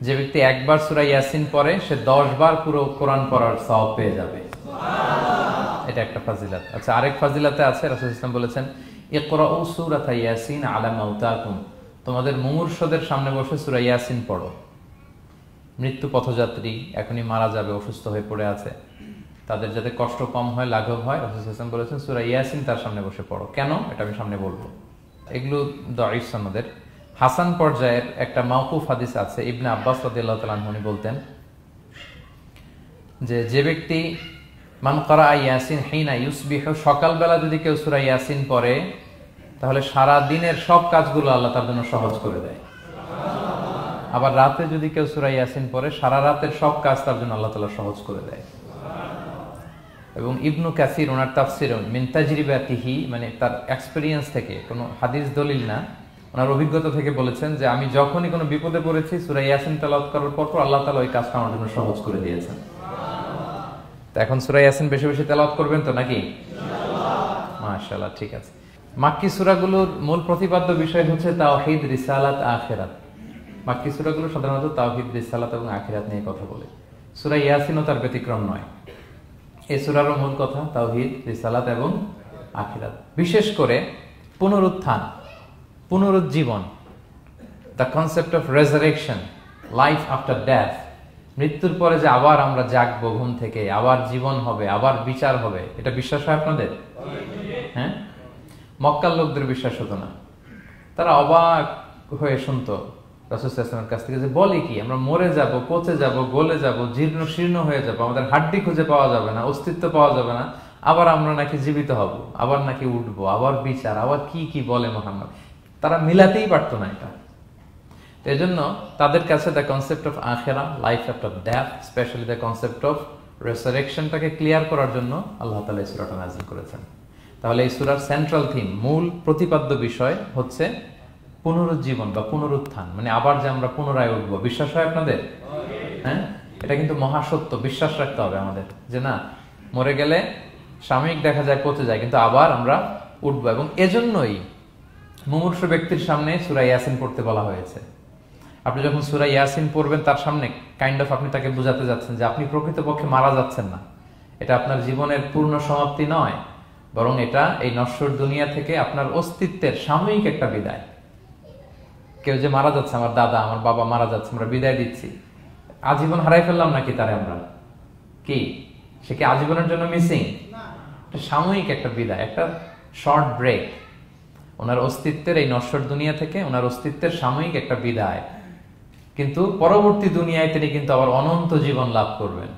যে ব্যক্তি একবার সূরা ইয়াসিন পড়ে সে 10 বার পুরো কোরআন পড়ার সওয়াব পেয়ে যাবে। এটা একটা ফাজিলাত। আচ্ছা, আরেক ফাজিলাতে আছে, রাসূল সাল্লাল্লাহু আলাইহি ওয়াসাল্লাম বলেছেন ইকরাউ সূরাতা ইয়াসিন আলা মাউতাকুম, তোমাদের মুমূর্ষদের সামনে বসে সূরা ইয়াসিন পড়ো। মৃত্যু পথযাত্রী এখনই মারা যাবে, অসুস্থ হয়ে পড়ে আছে, তাদের যাতে কষ্ট কম হয়, লাঘব হয়, রাসূল সাল্লাল্লাহু আলাইহি ওয়াসাল্লাম বলেছেন সূরা ইয়াসিন তার সামনে বসে পড়ো। কেন? এটা আমি সামনে বলবো। এগুলো দাঈফ সনদের। হাসান পর্যায়ের একটা মাওকুফ হাদিস আছে, ইবনে আব্বাস রাদিয়াল্লাহু তাআলা আনহু বলতেন যে ব্যক্তি মান ক্বারা ইয়াসিন হিনা ইউসবিহু, সকালবেলা যদি কেউ সূরা ইয়াসিন পড়ে তাহলে সারা দিনের সব কাজগুলো আল্লাহ তার জন্য সহজ করে দেয়। আবার রাতে যদি কেউ সূরা ইয়াসিন পড়ে সারা রাতের সব কাজ তার জন্য আল্লাহ তাআলা সহজ করে দেয়। এবং ইবনু কাসির ওনার তাফসির মিন তাজরিবাতিহি, মানে তার এক্সপেরিয়েন্স থেকে, কোনো হাদিস দলিল না, ওনার অভিজ্ঞতা থেকে বলেছেন যে আমি যখনই কোনো বিপদে পড়েছি সূরা ইয়াসিন তেলাওয়াত করার পর আল্লাহ তাআলা ওই কাজটা আমার জন্য সহজ করে দিয়েছেন। তো এখন সূরা ইয়াসিন বেশি বেশি তেলাওয়াত করবেন তো নাকি? ইনশাআল্লাহ। মাশাআল্লাহ, ঠিক আছে। মাক্কি সূরাগুলোর মূল প্রতিপাদ্য বিষয় হচ্ছে তাওহীদ, রিসালাত, আখিরাত। মাক্কি সূরাগুলো সাধারণত তাওহীদ, রিসালাত এবং আখিরাত নিয়ে কথা বলে। সূরা ইয়াসিনও তার ব্যতিক্রম নয়। এই সূরারও মূল কথা তাওহীদ, রিসালাত এবং আখিরাত। বিশেষ করে পুনরুত্থান, পুনরুজ্জীবন, the concept of resurrection, life after death, মৃত্যুর পরে যে আবার আমরা জাগবো ঘুম থেকে, আবার জীবন হবে, আবার বিচার হবে, এটা বিশ্বাস হয় আপনাদের? হ্যাঁ, মক্কার লোকদের বিশ্বাস হতো না। তারা অবাক হয়ে শুনতো রাসূল সাল্লাল্লাহু আলাইহি ওয়াসাল্লামের কাছ থেকে যে বলে কি আমরা মরে যাব, পচে যাব, গলে যাব, জীর্ণ শীর্ণ হয়ে যাব, আমাদের হাড্ডি খুঁজে পাওয়া যাবে না, অস্তিত্ব পাওয়া যাবে না, আবার আমরা নাকি জীবিত হব, আবার নাকি উঠবো, আবার বিচার, আবার কি কি বলে মুহাম্মদ। তারা মিলাতেই পারতো না এটা। এই জন্য তাদের কাছে দ্য কনসেপ্ট অফ আখিরা, life after death, specially the concept of রেসারেকশনটাকে ক্লিয়ার করার জন্য আল্লাহ তাআলা এই সূরাটা নাযিল করেছেন। তাহলে এই সূরার সেন্ট্রাল থিম, মূল প্রতিপাদ্য বিষয় হচ্ছে পুনরুজ্জীবন বা পুনরুত্থান, মানে আবার যে আমরা পুনরায় উঠবো। বিশ্বাস হয় আপনাদের? হ্যাঁ, এটা কিন্তু মহাসত্য, বিশ্বাস রাখতে হবে আমাদের যে না, মরে গেলে সাময়িক দেখা যায় পচে যায়, কিন্তু আবার আমরা উঠবো। এবং এজন্যই মুমূর্ষু ব্যক্তির সামনে সূরা ইয়াসিন পড়তে বলা হয়েছে। আপনি যখন সূরা ইয়াসিন পড়বেন তার সামনে কাইন্ড অফ আপনি তাকে বোঝাতে যাচ্ছেন যে আপনি প্রকৃতপক্ষে মারা যাচ্ছেন না, এটা আপনার জীবনের পূর্ণ সমাপ্তি নয়, বরং এটা এই নশ্বর দুনিয়া থেকে আপনার অস্তিত্বের সাময়িক একটা বিদায়। কেউ যে মারা যাচ্ছে, আমার দাদা, আমার বাবা মারা যাচ্ছে, আমরা বিদায় দিচ্ছি, আজীবন হারাই ফেললাম নাকি তারে আমরা? কি সে কি আজীবনের জন্য মিসিং? এটা সাময়িক একটা বিদায়, একটা শর্ট ব্রেক। ওনার অস্তিত্বের এই নশ্বর দুনিয়া থেকে ওনার অস্তিত্বের সাময়িক একটা বিদায়, কিন্তু পরবর্তী দুনিয়ায় তিনি কিন্তু আবার অনন্ত জীবন লাভ করবেন।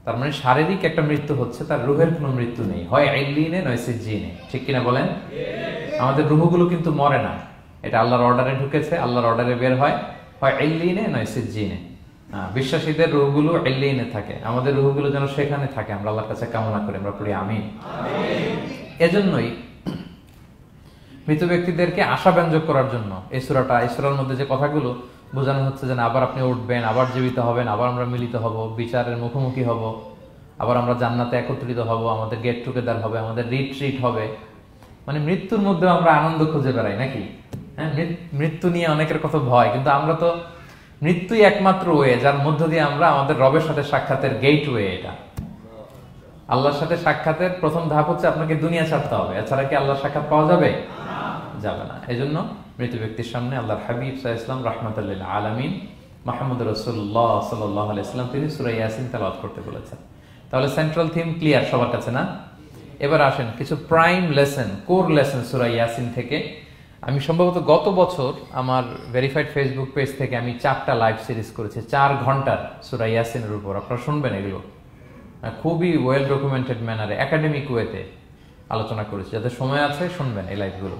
তার মানে শারীরিক একটা মৃত্যু হচ্ছে, তার রুহের কোনো মৃত্যু নেই, হয় ইল্লিনে নয় সিজ্জিনে। ঠিক কিনা বলেন? আমাদের রুহগুলো কিন্তু মরে না, এটা আল্লাহর অর্ডারে ঢুকেছে, আল্লাহর অর্ডারে বের হয়, হয় ইল্লিনে নয় সিজ্জিনে। বিশ্বাসীদের রুহগুলো ইল্লিনে থাকে, আমাদের রুহগুলো যেন সেখানে থাকে, আমরা আল্লাহর কাছে কামনা করি, আমরা পড়ি আমিন। এজন্যই মৃত ব্যক্তিদেরকে আশাব্যঞ্জক করার জন্য এই সূরার মধ্যে যে কথাগুলো বোঝানো হচ্ছে যে আবার আপনি উঠবেন, আবার জীবিত হবেন, আবার আমরা মিলিত হব, বিচারের মুখোমুখি হব, আবার আমরা জান্নাতে একত্রিত হব, আমাদের গেট টুগেদার হবে, আমাদের রিট্রিট হবে। মানে মৃত্যুর মধ্যে আমরা আনন্দ খুঁজে বেড়াই নাকি? হ্যাঁ, মৃত্যু নিয়ে অনেকের কথা ভয়, কিন্তু আমরা তো মৃত্যুই একমাত্র ওয়ে যার মধ্য দিয়ে আমরা আমাদের রবের সাথে সাক্ষাতের গেট ওয়ে। এটা আল্লাহর সাথে সাক্ষাতের প্রথম ধাপ হচ্ছে আপনাকে দুনিয়া ছাড়তে হবে, এছাড়া কি আল্লাহর সাক্ষাৎ পাওয়া যাবে? যাবে না। এজন্য মৃত ব্যক্তির সামনে আল্লাহর হাবিব সাল্লাল্লাহু আলাইহি ওয়াসাল্লাম রাহমাতুল লিল আলামিন মুহাম্মদ রাসূলুল্লাহ সাল্লাল্লাহু আলাইহি ওয়াসাল্লাম তিনি সূরা ইয়াসিন তেলাওয়াত করতে বলেছেন। তাহলে সেন্ট্রাল থিম ক্লিয়ার সবার কাছে না? এবার আসেন কিছু প্রাইম লেসন, কোর লেসন সূরা ইয়াসিন থেকে। আমি সম্ভবত গত বছর আমার ভেরিফাইড ফেসবুক পেজ থেকে আমি 4টা লাইভ সিরিজ করেছি 4 ঘন্টার সূরা ইয়াসিনের উপর। আপনারা শুনবেন এগুলো, খুবই ওয়েল ডকুমেন্টেড ম্যানারে, একাডেমিক ওয়েতে আলোচনা করেছি। যাদের সময় আছে শুনবেন এই লাইভগুলো।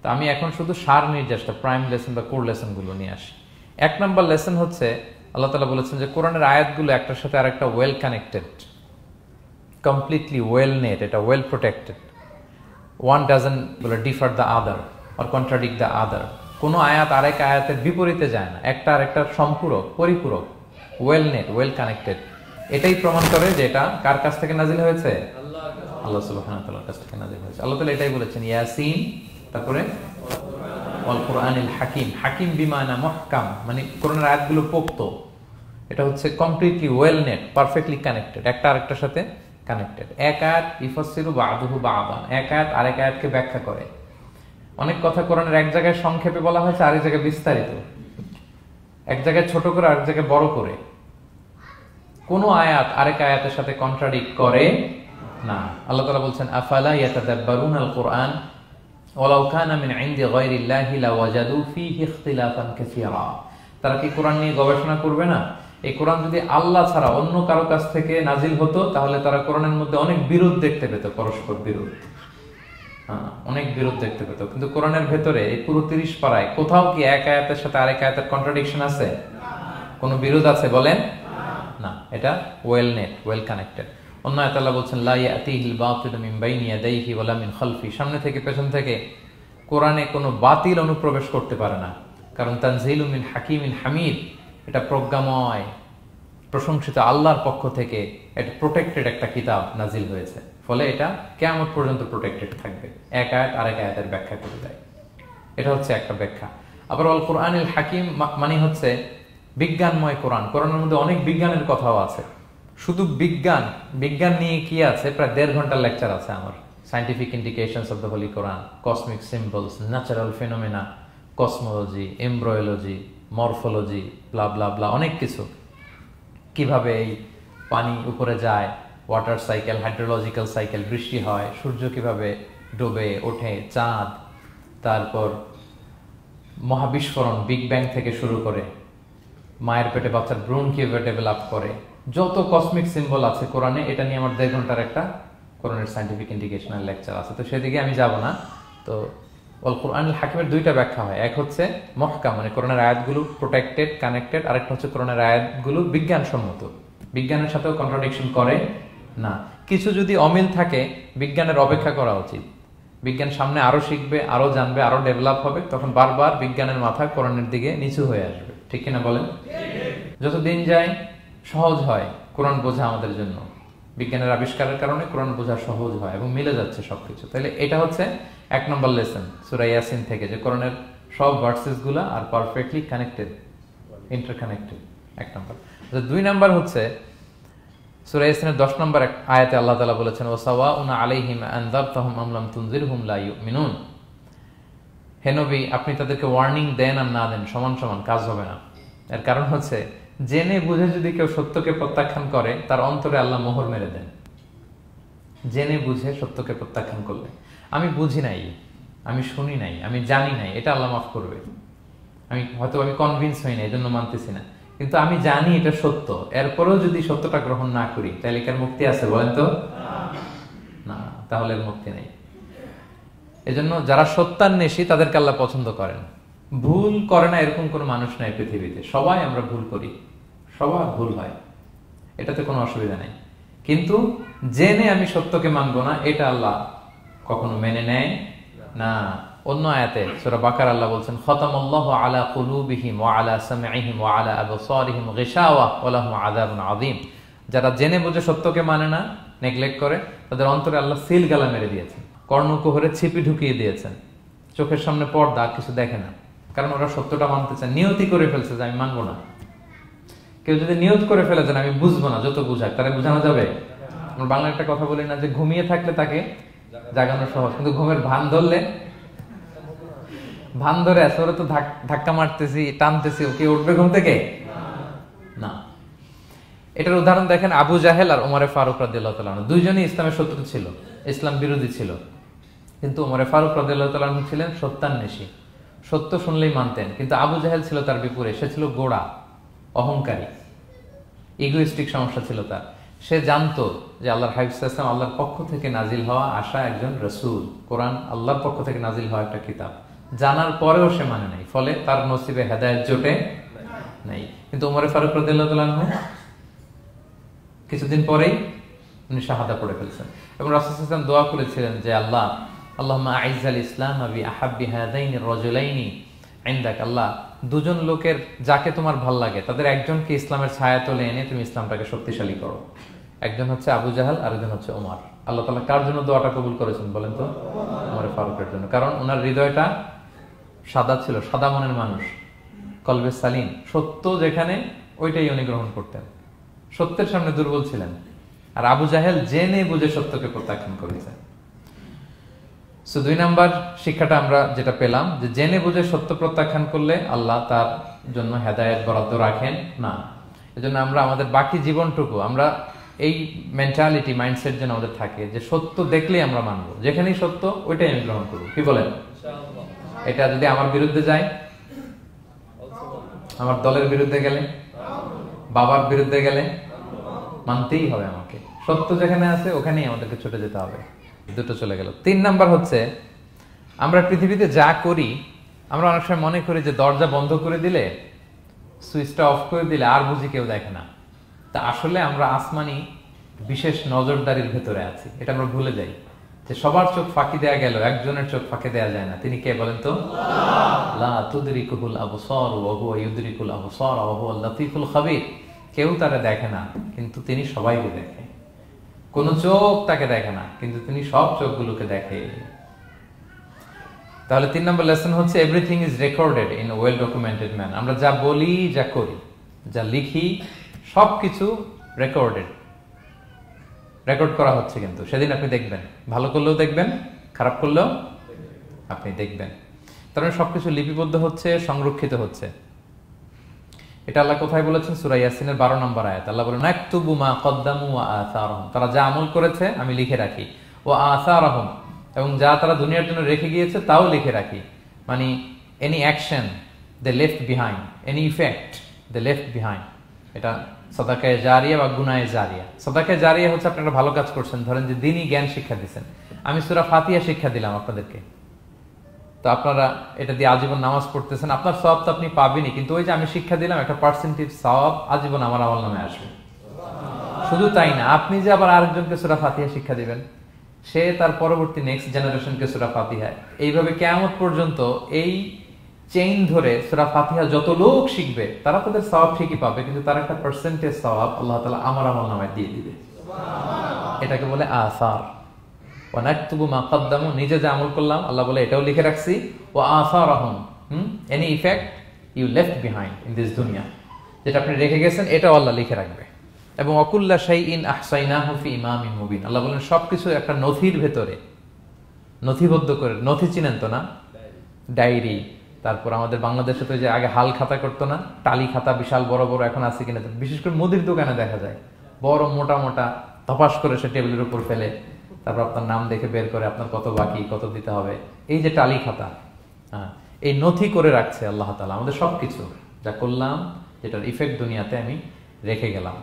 তো আমি এখন শুধু সার নির্যাসটা, প্রাইম লেসন বা কোর লেসনগুলো নিয়ে আসি। 1 নম্বর লেসন হচ্ছে আল্লাহ তাআলা বলেছেন যে কোরআনের আয়াতগুলো একটার সাথে আরেকটা well connected, completely well net, এটা well protected. One doesn't differ the other or contradict the other. কোনো আয়াত আরেক আয়াতের বিপরীতে যায় না, একটা আরেকটার সম্পূরক, পরিপূরক, ওয়েল নেট, ওয়েল কানেক্টেড। এটাই প্রমাণ করে যে এটা কার কাছ থেকে নাজিল হয়েছে? আল্লাহ সুবহানাহু ওয়া তাআলার কাছ থেকে নাজিল হয়েছে। আল্লাহ তাআলা এটাই বলেছেন, ইয়াসিন, তারপরে ওয়াল কুরআনিল হাকিম। হাকিম বিমানা মুহকাম, মানে কোরআনের আয়াতগুলো পোক্ত, এটা হচ্ছে completely well net, perfectly connected, একটা আরেকটার সাথে কানেক্টেড। এক আয়াত ইফাসসিরু বা'দুহু বা'দান, এক আয়াত আরেক আয়াতকে ব্যাখ্যা করে। অনেক কথা কোরআনের এক জায়গায় সংক্ষেপে বলা হয়েছে, আরেক জায়গায় বিস্তারিত, এক জায়গায় ছোট করে আরেক জায়গায় বড় করে। কোন আয়াত আরেক আয়াতের সাথে কন্ট্রাডিক্ট করে না। আল্লাহ তাআলা বলছেন আফালা ইয়াতাদাব্বারুনাল কুরআন ওয়ালাউ কানা মিন ইনদি গায়রিল্লাহি লাওয়াজাদু ফীহি ইখতিলাফান কাসীরা। তারা কি কোরআন নিয়ে গবেষণা করবে না? এই কোরআন যদি আল্লাহ ছাড়া অন্য কারো কাছ থেকে নাজিল হতো তাহলে তারা কোরআনের মধ্যে অনেক বিরোধ দেখতে পেত, পরস্পর বিরোধ, অনেক বিরোধ দেখতে পেত। কিন্তু কোরআনের ভেতরে এই পুরো 30 পারায় কোথাও কি এক আয়াতের সাথে আরেক আয়াতের কন্ট্রাডিকশন আছে? কোনো বিরোধ আছে বলেন? না, এটা ওয়েল নেট, ওয়েল কানেক্টেড। অন্য আয়াতে আল্লাহ বলছেন লা ইয়াতিহিল বাতিলু মিন বাইনি ইয়াদাইহি ওয়ালা মিন খালফি, সামনে থেকে পেছন থেকে কোরআনে কোনো বাতিল অনুপ্রবেশ করতে পারে না, কারণ তানজিলু মিন হাকিমিন হামিদ, এটা প্রজ্ঞাময় প্রশংসিত আল্লাহর পক্ষ থেকে এটা প্রোটেক্টেড একটা কিতাব নাজিল হয়েছে, ফলে এটা কিয়ামত পর্যন্ত প্রোটেক্টেড থাকবে। এক আয়াত আরেক আয়াতের ব্যাখ্যা করে দেয়, এটা হচ্ছে একটা ব্যাখ্যা। আবার আল কুরআনিল হাকিম মানে হচ্ছে বিজ্ঞানময় কোরআন। কোরআনের মধ্যে অনেক বিজ্ঞানের কথাও আছে। শুধু বিজ্ঞান, বিজ্ঞান নিয়ে কি আছে প্রায় 1.5 ঘন্টার লেকচার আছে আমার। Scientific indications of the holy Quran, cosmic symbols, natural phenomena, cosmology, embryology, morphology, blah blah blah, অনেক কিছু। কিভাবে এই পানি উপরে যায়, ওয়াটার সাইকেল, হাইড্রোলজিক্যাল সাইকেল, বৃষ্টি হয়, সূর্য কিভাবে ডোবে ওঠে, চাঁদ, তারপর মহাবিস্ফোরণ, বিগ ব্যাং থেকে শুরু করে মায়ের পেটে বাচ্চার ভ্রূণ কিভাবে ডেভেলপ করে, যত কসমিক সিম্বল আছে কোরআনে, এটা নিয়ে আমার 1.5 ঘন্টার একটা কোরআনের সায়েন্টিফিক ইন্ডিকেশনাল লেকচার আছে। তো সেদিকে আমি যাব না। তো আল কুরআনুল হাকিমের 2টা ব্যাখ্যা হয়। এক হচ্ছে মুহকাম, মানে কোরআনের আয়াতগুলো প্রোটেক্টেড, কানেক্টেড। আরেকটা হচ্ছে কোরআনের আয়াতগুলো বিজ্ঞানসম্মত, বিজ্ঞানের সাথেও কন্ট্রাডিকশন করে না। কিছু যদি অমিল থাকে, বিজ্ঞানের অপেক্ষা করা উচিত। বিজ্ঞান সামনে আরো শিখবে, আরো জানবে, আরো ডেভেলপ হবে, তখন বারবার বিজ্ঞানের মাথা কোরআনের দিকে নিচু হয়ে আসবে। ঠিক কিনা বলেন? যত দিন যায় সহজ হয় কোরআন বোঝা আমাদের জন্য। বিজ্ঞানের আবিষ্কারের কারণে কোরআন বোঝা সহজ হয় এবং মিলে যাচ্ছে সবকিছু। তাহলে এটা হচ্ছে 1 নম্বর লেসন সূরা ইয়াসিন থেকে, যে কোরআনের সব ভার্সেস গুলা আর পারফেক্টলি কানেক্টেড, ইন্টারকানেক্টেড। 1 নম্বর। 2 নম্বর হচ্ছে সূরা ইয়াসিনের 10 নম্বর আয়াতে আল্লাহ তাআলা বলেছেন ওয়াসাওয়াউনা আলাইহিম আনযারতাহুম আম লাম তুনজিরহুম লা ইউমিনুন। হে নবী, আপনি তাদেরকে ওয়ার্নিং দেন আর না দেন, সমান সমান, কাজ হবে না। এর কারণ হচ্ছে জেনে বুঝে যদি কেউ সত্যকে প্রত্যাখ্যান করে, তার অন্তরে আল্লাহ মোহর মেরে দেন। জেনে বুঝে সত্যকে প্রত্যাখ্যান করলে, আমি বুঝি নাই, আমি শুনি নাই, আমি জানি নাই, এটা আল্লাহ মাফ করবে। আমি কনভিন্স হই না, এই জন্য মানতেছি না, কিন্তু আমি জানি এটা সত্য, এরপরেও যদি সত্যটা গ্রহণ না করি, তাহলে কার মুক্তি আছে বলেন তো? না, তাহলে এর মুক্তি নেই। এজন্য যারা সত্যান্বেষী তাদেরকে আল্লাহ পছন্দ করেন। ভুল করে না এরকম কোনো মানুষ নাই পৃথিবীতে। সবাই আমরা ভুল করি, সবার ভুল হয়, এটাতে কোনো অসুবিধা নেই। কিন্তু জেনে আমি সত্যকে মানবো না, এটা আল্লাহ কখনো মেনে নেয় না। অন্য আয়াতে সূরা বাকারা আল্লাহ বলছেন খতামাল্লাহু আলা কুলুবিহিম ওয়া আলা সামঈহিম ওয়া আলা আবসারিহিম গিশাওয়া ওয়া লাহুম আযাবুন আযীম। যারা জেনে বুঝে সত্যকে মানে না, নেগলেক্ট করে, তাদের অন্তরে আল্লাহ সিল গালা মেরে দিয়েছেন, কর্ণকুহরে ছিপি ঢুকিয়ে দিয়েছেন, চোখের সামনে পর্দা, কিছু দেখে না। কারণ ওরা সত্যটা মানতে চায়, নিয়তি করে ফেলছে যে আমি মানবো না। কেউ যদি নিয়ত করে ফেলে যে আমি বুঝবো না, যত বুঝাক তারা বুঝানো যাবে। আমরা বাংলা একটা কথা বলি না যে ঘুমিয়ে থাকলে তাকে জাগানো সহজ, কিন্তু ঘুমের ভান ধরলে, ভান ধরে আছে ওরা তো ধাক্কা মারতেছি, টানতেছি, ওকে উঠবে ঘুম থেকে না। এটার উদাহরণ দেখেন আবু জাহেল আর ওমরে ফারুক রাদিয়াল্লাহু তাআলা আনহু, দুইজনই ইসলামের শত্রু ছিল, ইসলাম বিরোধী ছিল। কিন্তু ওমরে ফারুক রাদিয়াল্লাহু তাআলা আনহু ছিলেন সত্যান্বেষী, সত্য শুনলেই মানতেন। কিন্তু আবু জাহেল ছিল তার বিপরীত, সে ছিল গোড়া, অহংকারী, ইগোইস্টিক সমস্যা ছিল তার। সে জানতো যে আল্লাহর হাবিব সাল্লাল্লাহু আলাইহি ওয়াসাল্লাম আল্লাহর পক্ষ থেকে নাজিল হওয়া আসা একজন রাসূল, কোরআন আল্লাহর পক্ষ থেকে নাজিল হওয়া একটা কিতাব, জানার পরেও সে মানে নাই, ফলে তার নসিবে হেদায়েত জোটে নাই। কিন্তু ওমর ফারুক রাদিয়াল্লাহু তাআলা আনহু কিছুদিন পরেই উনি শাহাদা পড়ে ফেলছেন এবং রাসূল সাল্লাল্লাহু আলাইহি ওয়াসাল্লাম দোয়া করেছিলেন যে আল্লাহ আল্লাহুম্মা আইজ্জাল ইসলাম বি আহাব্বি হাযাইনি রাজুলাইনি ইনদাক। আল্লাহ, দুজন লোকের যাকে তোমার ভাল লাগে তাদের একজনকে ইসলামের ছায়াতলে এনে তুমি ইসলামটাকে শক্তিশালী করো। একজন হচ্ছে আবু জাহাল, আরেকজন হচ্ছে ওমর। আল্লাহ তাআলা কার জন্য দোয়াটা কবুল করেছেন বলেন তো? ওমর ফারুকের জন্য, কারণ ওনার হৃদয়টা সাদা ছিল, সাদা মনের মানুষ, কলবে সালিম, সত্য যেখানে ওইটাই উনি গ্রহণ করতেন, সত্যের সামনে দুর্বল ছিলেন। আর আবু জাহেল জেনে বুঝে সত্যকে প্রত্যাখ্যান করেছে। সো 2 নাম্বার শিক্ষাটা আমরা যেটা পেলাম, যে জেনে বুঝে সত্য প্রত্যাখ্যান করলে আল্লাহ তার জন্য হেদায়েত বরাদ্দ রাখেন না। এজন্য আমরা আমাদের বাকি জীবনটুকু আমরা এই মেন্টালিটি, মাইন্ডসেট যেন আমাদের থাকে যে সত্য দেখলেই আমরা মানবো, যেখানেই সত্য ওইটাই আমি গ্রহণ করবো। কি বলেন? এটা যদি আমার বিরুদ্ধে যায়, আমার দলের বিরুদ্ধে গেলে, বাবার বিরুদ্ধে গেলে, মানতেই হবে আমাকে। সত্য যেখানে আছে ওখানেই আমাদেরকে ছুটে যেতে হবে। দুটো চলে গেল। 3 নাম্বার হচ্ছে, আমরা পৃথিবীতে যা করি, আমরা অনেক সময় মনে করি যে দরজা বন্ধ করে দিলে, সুইচটা অফ করে দিলে আর বুঝি কেউ দেখে না। তা আসলে আমরা আসমানি বিশেষ নজরদারির ভেতরে আছি, এটা আমরা ভুলে যাই। যে সবার চোখ ফাঁকি দেয়া গেল, একজনের চোখ ফাঁকি দেয়া যায় না। তিনি কে বলেন তো? লা তুদরিকুল আবসার ওয়া হুয়া ইউদরিকুল আবসার ওয়া হুয়াল লাতীফুল খাবীর। কেউ তারে দেখে না, কিন্তু তিনি সবাইকে দেখে। কোন চোখ তাকে দেখে না, কিন্তু তিনি সব চোখগুলোকে দেখে। তাহলে 3 নম্বর লেসন হচ্ছে, everything is recorded in a well documented man. আমরা যা বলি, যা করি, যা লিখি, সবকিছু রেকর্ডেড, রেকর্ড করা হচ্ছে। কিন্তু সেদিন আপনি দেখবেন, ভালো করলেও দেখবেন, খারাপ করলেও আপনি দেখবেন। তার মানে সবকিছু লিপিবদ্ধ হচ্ছে, সংরক্ষিত হচ্ছে। এটা আল্লাহ কোথায় বলেছেন? সূরা ইয়াসিনের 12 নম্বর আয়াত। আল্লাহ বলেন, নাকতুবু মা কদ্দামু ওয়া আসারহুম। তারা যা আমল করেছে আমি লিখে রাখি। ওয়া আসারহুম, এবং যা তারা দুনিয়ার জন্য রেখে গিয়েছে তাও লিখে রাখি। মানে এনি অ্যাকশন দে লেফট বিহাইন্ড, এনি ইফেক্ট দে লেফট বিহাইন্ড। এটা সাদাকায়ে জারিয়া বা গুনায়ে জারিয়া। সাদাকায়ে জারিয়া হচ্ছে আপনি একটা ভালো কাজ করছেন, ধরেন যে দ্বীনি জ্ঞান শিক্ষা দিচ্ছেন। আমি সূরা ফাতিহা শিক্ষা দিলাম আপনাদেরকে, তো আপনারা এটা দিয়ে আজীবন নামাজ পড়তেছেন, আপনার সওয়াব তো আপনি পাবেনই, কিন্তু ওই যে আমি শিক্ষা দিলাম একটা পার্সেন্টেজ সওয়াব আজীবন আমার আমল নামে আসবে। শুধু তাই না, আপনি যে আবার আরেকজনকে সূরা ফাতিহা শিক্ষা দিবেন, সে তার পরবর্তী নেক্সট জেনারেশনকে সূরা ফাতিহা, এইভাবে কিয়ামত পর্যন্ত এই চেইন ধরে সূরা ফাতিহা যত লোক শিখবে তারা তাদের সওয়াব ঠিকই পাবে, কিন্তু তার একটা পার্সেন্টেজ সওয়াব আল্লাহ তাআলা আমার আমল নামে দিয়ে দিবে। এটাকে বলে আসার। ওয়া নাকতুবু মা কদ্দামু, নিজে যে আমল করলাম আল্লাহ বলে এটাও লিখে রাখছি। ওয়া আসারহুম, any effect you left behind in this দুনিয়া, যেটা আপনি রেখে গেছেন এটাও আল্লাহ লিখে রাখবে। এবং অকুল্লা শাইইন আহসাইনাহু ফি ইমামিন মুবিন। আল্লাহ বলেন সবকিছু একটা নথির ভেতরে নথিবদ্ধ করে। নথি চিনেন তো না? ডায়েরি। তারপর আমাদের বাংলাদেশে তো যে আগে হাল খাতা করতো না, টালি খাতা বিশাল বড় বড়, এখন আছে কিনা, বিশেষ করে মুদির দোকানে দেখা যায় বড় মোটা মোটা ধপাস করে সে টেবিলের উপর ফেলে, তারপর আপনার নাম দেখে বের করে আপনার কত বাকি, কত দিতে হবে। এই যে টালি খাতা, এই নথি করে রাখছে আল্লাহ তাআলা আমাদের সবকিছু যা করলাম, যেটার ইফেক্ট দুনিয়াতে আমি রেখে গেলাম।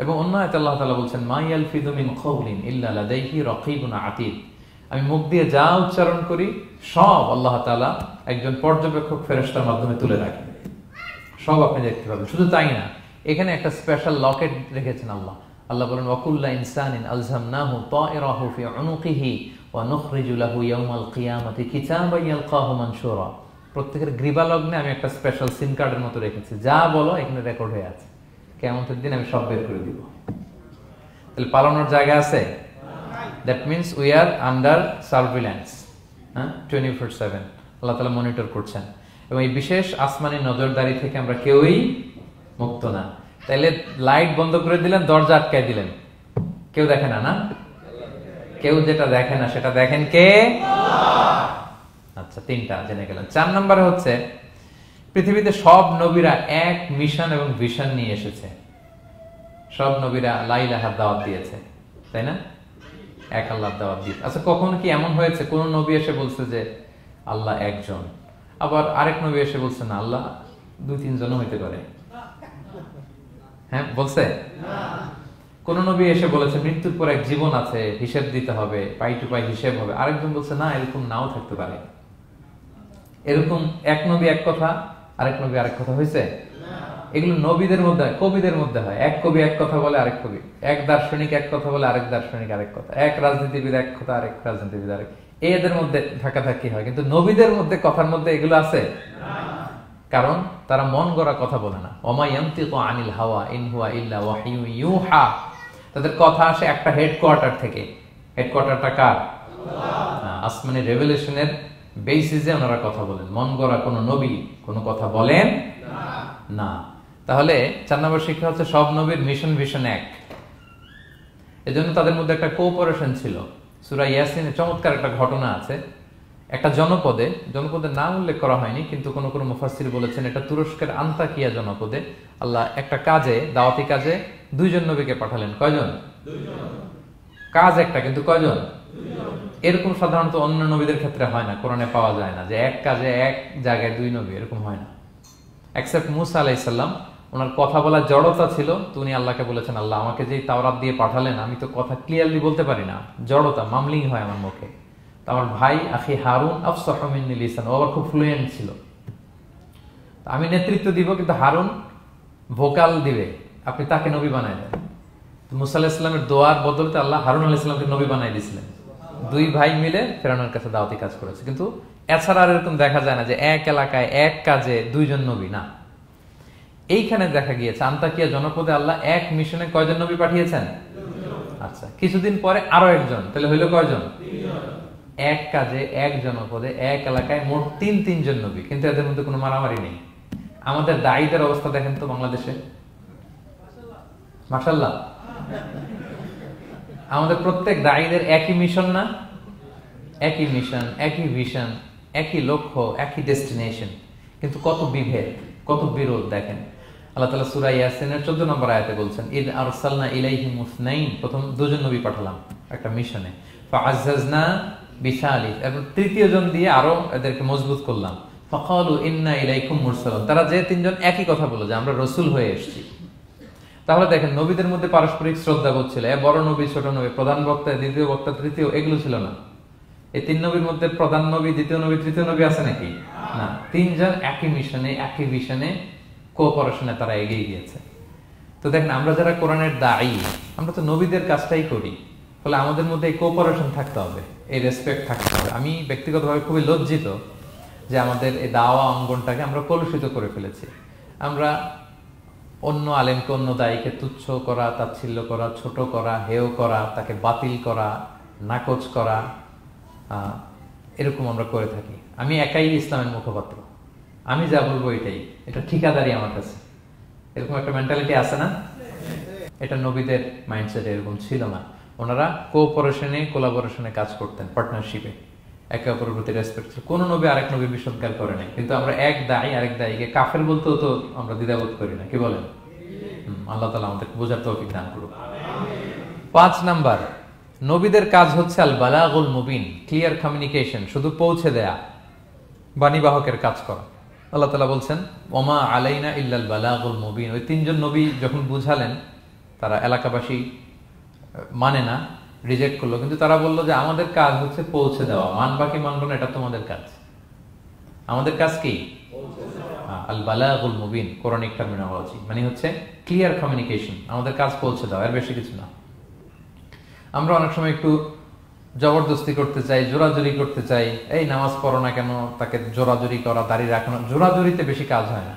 এবং অন্য আয়াতে আল্লাহ তাআলা বলছেন, মা ইয়ালফিযু মিন কাওলিন ইল্লা লাদাইহি রাকীবুন আতীদ। আমি মুখ দিয়ে যা উচ্চারণ করি সব আল্লাহ তাআলা একজন পর্যবেক্ষক ফেরেশতার মাধ্যমে তুলে রাখেন, সব আপনি দেখতে পাবেন। শুধু তাই না, এখানে একটা স্পেশাল লকেট রেখেছেন আল্লাহ। আল্লাহ বলেন, ওয়া কুল্লা ইনসানিন আলজামনাহু তায়রাহু ফি উনুকিহি ওয়া নুখরিজু লাহু ইয়াওমাল কিয়ামাতি কিতাবান ইয়ালকাহু মানশুরা। প্রত্যেকের গ্রীবালগ্নে আমি একটা স্পেশাল সিম কার্ডের মতো রেখেছি, যা বলো এখানে রেকর্ড হয়ে আছে, কিয়ামতের দিন আমি সব বের করে দিব। তাহলে পালানোর জায়গা আছে? That means we are under surveillance, 24/7 আল্লাহ তাআলা মনিটর করছেন। এবং এই বিশেষ আসমানি নজরদারি থেকে আমরা কেউই মুক্ত না। তাইলে লাইট বন্ধ করে দিলেন, দরজা আটকায় দিলেন, কেউ দেখে না, না? কেউ যেটা দেখে না সেটা দেখেন কে? আচ্ছা, 3টা জেনে গেলেন। 4 নম্বরে হচ্ছে, পৃথিবীতে সব নবীরা এক মিশন এবং ভিশন নিয়ে এসেছে। সব নবীরা লা ইলাহার দাওয়াত দিয়েছে, তাই না? এক আল্লাহর দাওয়াত দিয়েছে। আচ্ছা, কখন কি এমন হয়েছে কোন নবী এসে বলছে যে আল্লাহ একজন, আবার আরেক নবী এসে বলছে না আল্লাহ 2-3 জন হইতে পারে? হ্যাঁ, বলছে? কোন নবী এসে বলেছে মৃত্যুর পর এক জীবন আছে, হিসেব দিতে হবে, পাই টু পাই হিসেব হবে? আরেকজন বলছে না, এরকম নাও থাকতে পারে। এরকম এক নবী এক কথা, আরেক নবী আরেক কথা হয়েছে? এগুলো নবীদের মধ্যে হয়, কবিদের মধ্যে হয়। এক কবি এক কথা বলে, আরেক কবি, এক দার্শনিক এক কথা বলে, আরেক দার্শনিক আরেক কথা, এক রাজনীতিবিদ এক কথা, আরেক রাজনীতিবিদ আরেক। এদের মধ্যে ধাক্কাধাক্কি হয়, কিন্তু নবীদের মধ্যে কথার মধ্যে এগুলো আছে? কারণ তারা মন গড়া কথা বলে না। ওমা ইয়ানতিকু আনিল হাওয়া ইন হুয়া ইল্লা ওয়াহিয়ু ইউহা। তাদের কথা আসে একটা হেডকোয়ার্টার থেকে। হেডকোয়ার্টারটা কার? আসমানি রেভেলেশনের বেসিসে ওনারা কথা বলেন, মন গড়া কোনো নবী কোনো কথা বলেন না। তাহলে 4 নম্বর শিক্ষা হচ্ছে সব নবীর মিশন ভিশন এক, এজন্য তাদের মধ্যে একটা কোঅপারেশন ছিল। সূরা ইয়াসিনে চমৎকার একটা ঘটনা আছে। একটা জনপদের নাম উল্লেখ করা হয়নি, কিন্তু কোন কোন মুফাসসির বলেছেন এটা তুরস্কের আন্তাকিয়া জনপদে আল্লাহ একটা কাজে, দাওয়াতি কাজে 2 জন নবীকে পাঠালেন। কয়জন? 2 জন। কাজ একটা, কিন্তু কয়জন? 2 জন। এরকম সাধারণত অন্য নবীদের ক্ষেত্রে হয় না, কোরআনে পাওয়া যায় না যে এক কাজে এক জায়গায় 2 নবী, এরকম হয় না। এক্সেপ্ট মুসা আলাইহিস সালাম, ওনার কথা বলার জড়তা ছিল, তো উনি আল্লাহকে বলেছেন, আল্লাহ আমাকে যেই তাওরাত দিয়ে পাঠালেন আমি তো কথা ক্লিয়ারলি বলতে পারি না, জড়তা, মামলিং হয় আমার মুখে। তো আমার ভাই আখি হারুন আফসাহু মিন্নি লিসান, ও আবার খুব ফ্লুয়েন্ট ছিল, আমি নেতৃত্ব দিব কিন্তু হারুন ভোকাল দিবে, আপনি তাকে নবী বানায় দেন। তো মুসা আলাইহিস সালামের দোয়ার বদলতে আল্লাহ হারুন আলাইহিস সালামকে নবী বানায় দিয়েছিলেন। 2 ভাই মিলে ফেরাউনের কাছে দাওয়াতি কাজ করেছে। কিন্তু এছাড়া আর এরকম দেখা যায় না যে এক এলাকায় এক কাজে 2 জন নবী, না। এইখানে দেখা গিয়েছে আন্তাকিয়া জনপদে আল্লাহ এক মিশনে কয়জন নবী পাঠিয়েছেন? 2 জন। আচ্ছা, কিছুদিন পরে আরো একজন, তাহলে হইল কয়জন? 3 জন। এক কাজে এক জনপদে এক এলাকায় মোট 3 জন নবী, কিন্তু এদের মধ্যে কোনো মারামারি নেই। আমাদের দায়ীদের অবস্থা দেখেন তো বাংলাদেশে, মাশাআল্লাহ। আমাদের প্রত্যেক দায়ীদের একই মিশন না? একই মিশন, একই ভিশন, একই লক্ষ্য, একই ডেস্টিনেশন, কিন্তু কত বিভেদ, কত বিরোধ দেখেন। আল্লাহ তাআলা সূরা ইয়াসিনের 14 নম্বর আয়াতে বলছেন, ইদ আরসালনা ইলাইহিম মুসনাইন, প্রথম 2 জন নবী পাঠালাম একটা মিশনে, ফাআজ্জাজনা বিসালিস, এবং 3য় জন দিয়ে আরো এদেরকে মজবুত করলাম, ফাকালু ইন্না ইলাইকুম মুরসালুন, তারা যে 3 জন একই কথা বলল যে আমরা রাসূল হয়ে এসেছি। তাহলে দেখেন নবীদের মধ্যে পারস্পরিক শ্রদ্ধাবোধ ছিল, বড় নবী ছোট নবী, প্রধান বক্তা দ্বিতীয় বক্তা তৃতীয়, এগুলো ছিল না। এই 3 নবীর মধ্যে প্রধান নবী, দ্বিতীয় নবী, তৃতীয় নবী আছে নাকি? না। 3 জন একই মিশনে, একই ভিশনে, কোঅপারেশনে তারা এগিয়ে গিয়েছে। তো দেখেন আমরা যারা কোরআনের দায়ী, আমরা তো নবীদের কাজটাই করি, ফলে আমাদের মধ্যে এই কোঅপারেশন থাকতে হবে, এই রেসপেক্ট থাকতে হবে। আমি ব্যক্তিগতভাবে খুবই লজ্জিত যে আমাদের এই দাওয়া অঙ্গনটাকে আমরা কলুষিত করে ফেলেছি। আমরা অন্য আলেমকে, অন্য দায়ীকে তুচ্ছ করা, তাচ্ছিল্য করা, ছোট করা, হেয় করা, তাকে বাতিল করা, নাকচ করা, এরকম আমরা করে থাকি। আমি একাই ইসলামের মুখপাত্র, আমি যা বলবো এটাই, এটা ঠিকাদারি আমার কাছে, এরকম একটা মেন্টালিটি আছে না? এটা নবীদের মাইন্ডসেট এরকম ছিল না। ওনারা কোঅপারেশনে, কোলাবোরেশনে কাজ করতেন, পার্টনারশিপে, একে অপরের প্রতি রেসপেক্ট ছিল। কোন নবী আরেক নবী বিসৎকার করে নাই, কিন্তু আমরা এক দায়ী আরেক দায়ীকে কাফের বলতেও তো আমরা দ্বিধাবোধ করি না, কি বলেন? আল্লাহ তাআলা আমাদের বোঝার তৌফিক দান করুন। 5 নাম্বার, নবীদের কাজ হচ্ছে আল বালাগুল মুবিন, ক্লিয়ার কমিউনিকেশন, শুধু পৌঁছে দেয়া, বাণীবাহকের কাজ করা। আল্লাহ তাআলা বলছেন, ওমা আলাইনা ইল্লাল বালাগুল মুবিন। ওই 3 জন নবী যখন বুঝালেন, তারা এলাকাবাসী মানে না, রিজেক্ট করলো, কিন্তু তারা বললো যে আমাদের কাজ হচ্ছে পৌঁছে দেওয়া, মানবা কি মানবো না এটা তোমাদের কাজ। আমাদের কাজ কি? আল বালাগুল মুবিন, কোরআনিক টার্মিনোলজি, মানে হচ্ছে ক্লিয়ার কমিউনিকেশন, আমাদের কাজ পৌঁছে দেওয়া, এর বেশি কিছু না। আমরা অনেক সময় একটু জবরদস্তি করতে চাই, জোরাজুরি করতে চাই, এই নামাজ পড়ো না কেন, তাকে জোরাজুরি করা, দাঁড়িয়ে রাখানো, জোরাজুরিতে বেশি কাজ হয় না।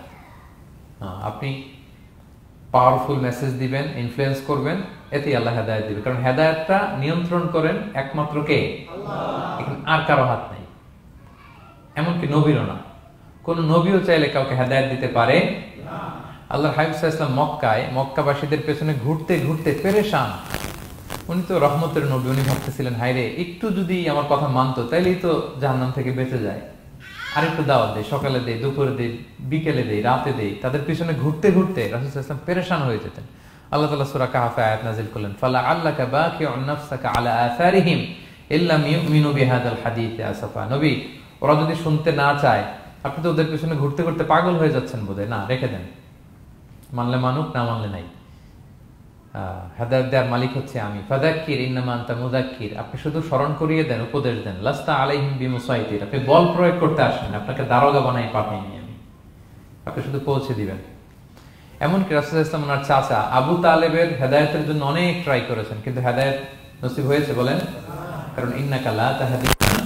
আপনি পাওয়ারফুল মেসেজ দিবেন, ইনফ্লুয়েন্স করবেন, এতেই আল্লাহ হেদায়েত দিবে, কারণ হেদায়েতটা নিয়ন্ত্রণ করেন একমাত্র কে? আল্লাহ। এখানে আর কারো হাত নাই, এমনকি নবীরও না। কোন নবীও চাইলে কাউকে হেদায়েত দিতে পারে না। আল্লাহর হাবিব সাল্লাল্লাহু আলাইহি ওয়াসাল্লাম মক্কায় মক্কাবাসীদের পেছনে ঘুরতে ঘুরতে পেরেশান। উনি তো রহমতের নবী, উনি ভাবতেছিলেন হায়রে একটু যদি আমার কথা মানতো তাইলেই তো জাহান্নাম থেকে বেঁচে যায়, আর একটু দাওয়াত দেই, সকালে দেই, দুপুরে দেই, বিকেলে দেই, রাতে দেই। তাদের পিছনে ঘুরতে ঘুরতে রাসূল সাল্লাল্লাহু আলাইহি ওয়াসাল্লাম পেরেশান হয়ে যেতেন। আল্লাহ তাআলা সূরা কাহফে আয়াত নাযিল করলেন, ফালা আল্লাকা বাকিউন নাফসাকা আলা আসারিহিম ইল্লাম ইউমিনু বিহাদাল হাদীসি আসাফা। নবী, ওরা যদি শুনতে না চায়, আপনি তো ওদের পিছনে ঘুরতে ঘুরতে পাগল হয়ে যাচ্ছেন বোধহয়, না রেখে দেন, মানলে মানুক, না মানলে নাই। হেদায়েত দেওয়ার মালিক হচ্ছে আমি। ফাযাক্কির ইন্নামা আনতা মুযাক্কির, আপনি শুধু স্মরণ করিয়ে দেন, উপদেশ দেন। লাস্তা আলাইহিম বিমুসাইতির, আপনি বল প্রয়োগ করতে আসেন, আপনাকে দারোগা বানাই পাঠাইনি আমি, আপনি শুধু পৌঁছে দিবেন। এমনকি রাসূল সাল্লাল্লাহু আলাইহি ওয়াসাল্লাম ওনার চাচা আবু তালেবের হেদায়েতের জন্য অনেক ট্রাই করেছেন, কিন্তু হেদায়েত নসিব হয়েছে বলেন? কারণ ইন্নাকা লা তাহদি মান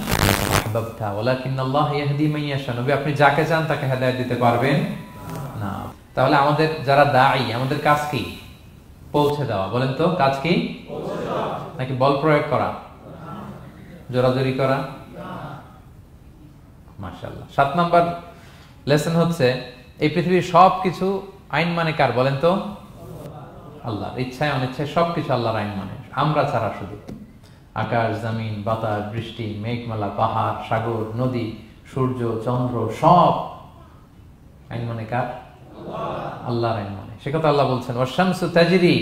আহবাবতা ওয়ালাকিন্নাল্লাহ ইয়াহদি মান ইয়াশা। নবী, আপনি যাকে চান তাকে হেদায়েত দিতে পারবেন না। তাহলে আমাদের যারা দায়ী, আমাদের কাজ কি? পৌঁছে দেওয়া। বলেন তো কাজ কি? নাকি বল প্রয়োগ করা, জোরাজুরি করা? মাশাআল্লাহ। 7 নাম্বার লেসন হচ্ছে এই পৃথিবীর সবকিছু আইন মানে কার বলেন তো? আল্লাহ। ইচ্ছায় অনিচ্ছায় সবকিছু আল্লাহর আইন মানে, আমরা ছাড়া শুধু। আকাশ, জমিন, বাতাস, বৃষ্টি, মেঘমালা, পাহাড়, সাগর, নদী, সূর্য, চন্দ্র সব আইন মানে কার? আল্লাহর আইন মানে। সে কথা আল্লাহ বলছেন ওয়াশ-শামসু তাজরি